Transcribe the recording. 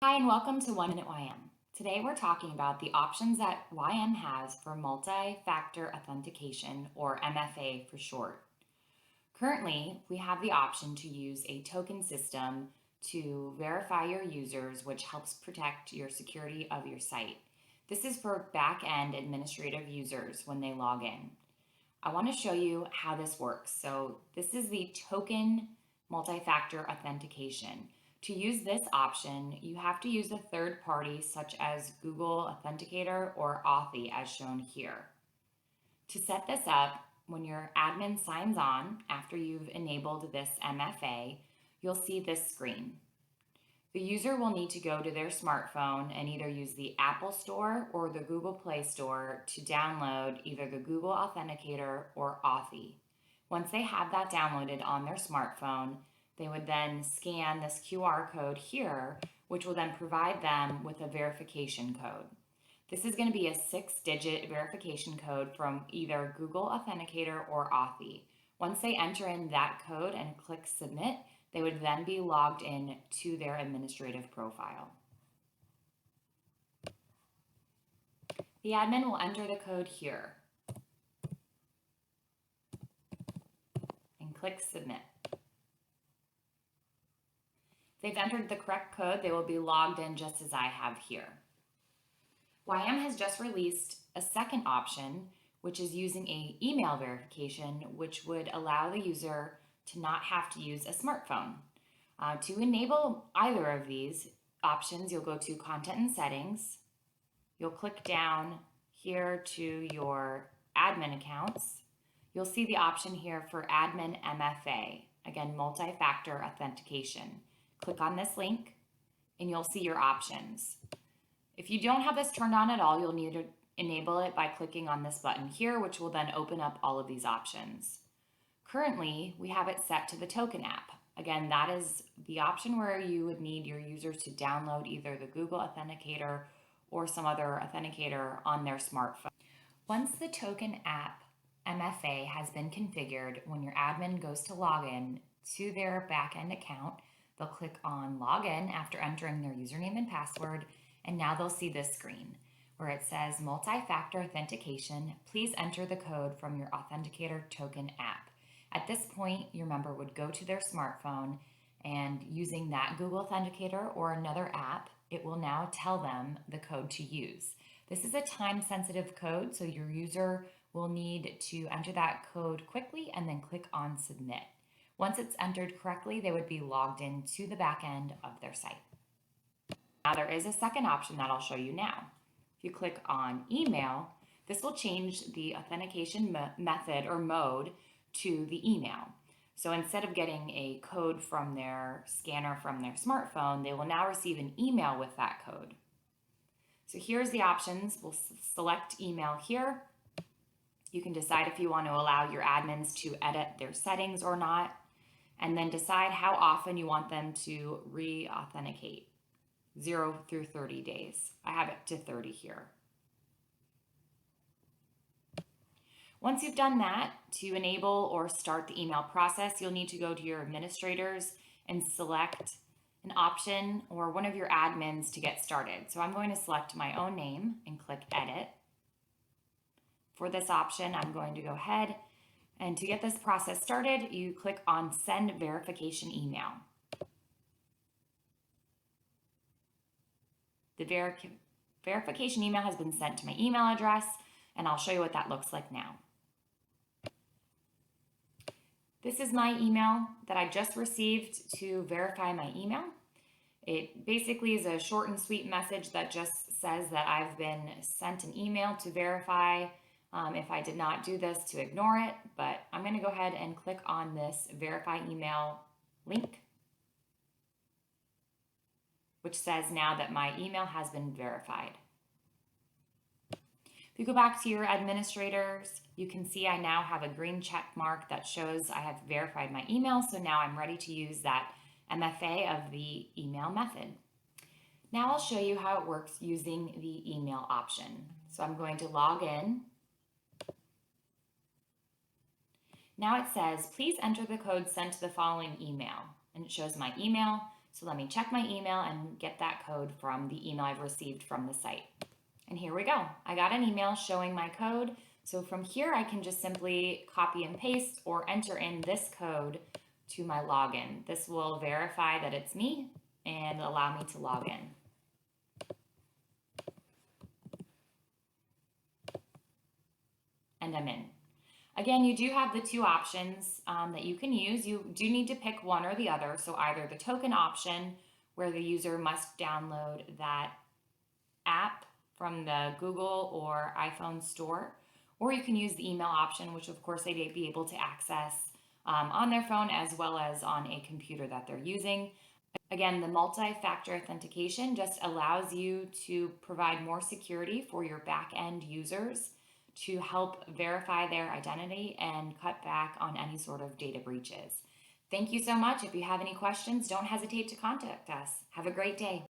Hi, and welcome to 1 Minute YM. Today we're talking about the options that YM has for multi-factor authentication, or MFA for short. Currently, we have the option to use a token system to verify your users, which helps protect your security of your site. This is for back-end administrative users when they log in. I want to show you how this works. So this is the token multi-factor authentication. To use this option, you have to use a third party such as Google Authenticator or Authy as shown here. To set this up, when your admin signs on after you've enabled this MFA, you'll see this screen. The user will need to go to their smartphone and either use the Apple Store or the Google Play Store to download either the Google Authenticator or Authy. Once they have that downloaded on their smartphone, they would then scan this QR code here, which will then provide them with a verification code. This is going to be a 6-digit verification code from either Google Authenticator or Authy. Once they enter in that code and click submit, they would then be logged in to their administrative profile. The admin will enter the code here and click submit. If they've entered the correct code, they will be logged in just as I have here. YM has just released a second option, which is using an email verification, which would allow the user to not have to use a smartphone. To enable either of these options, you'll go to Content and Settings. You'll click down here to your admin accounts. You'll see the option here for Admin MFA, again, multi-factor authentication. Click on this link and you'll see your options. If you don't have this turned on at all, you'll need to enable it by clicking on this button here, which will then open up all of these options. Currently, we have it set to the token app. Again, that is the option where you would need your users to download either the Google Authenticator or some other authenticator on their smartphone. Once the token app MFA has been configured, when your admin goes to log in to their backend account, they'll click on Login after entering their username and password, and now they'll see this screen where it says Multi-Factor Authentication. Please enter the code from your Authenticator token app. At this point, your member would go to their smartphone and using that Google Authenticator or another app, it will now tell them the code to use. This is a time-sensitive code, so your user will need to enter that code quickly and then click on Submit. Once it's entered correctly, they would be logged into the back end of their site. Now there is a second option that I'll show you now. If you click on Email, this will change the authentication method or mode to the email. So instead of getting a code from their scanner from their smartphone, they will now receive an email with that code. So here's the options. We'll select email here. You can decide if you want to allow your admins to edit their settings or not, and then decide how often you want them to re-authenticate, 0 through 30 days. I have it to 30 here. Once you've done that, to enable or start the email process, you'll need to go to your administrators and select an option or one of your admins to get started. So I'm going to select my own name and click Edit. For this option, I'm going to go ahead and to get this process started, you click on Send Verification Email. The verification email has been sent to my email address, and I'll show you what that looks like now. This is my email that I just received to verify my email. It basically is a short and sweet message that just says that I've been sent an email to verify. If I did not do this, to ignore it, but I'm going to go ahead and click on this verify email link, which says now that my email has been verified. If you go back to your administrators, you can see I now have a green check mark that shows I have verified my email, so now I'm ready to use that MFA of the email method. Now I'll show you how it works using the email option. So I'm going to log in. Now it says, please enter the code sent to the following email, and it shows my email. So let me check my email and get that code from the email I've received from the site. And here we go. I got an email showing my code. So from here, I can just simply copy and paste or enter in this code to my login. This will verify that it's me and allow me to log in. And I'm in. Again, you do have the two options that you can use. You do need to pick one or the other. So either the token option, where the user must download that app from the Google or iPhone store, or you can use the email option, which of course they'd be able to access on their phone as well as on a computer that they're using. Again, the multi-factor authentication just allows you to provide more security for your back-end users to help verify their identity and cut back on any sort of data breaches. Thank you so much. If you have any questions, don't hesitate to contact us. Have a great day.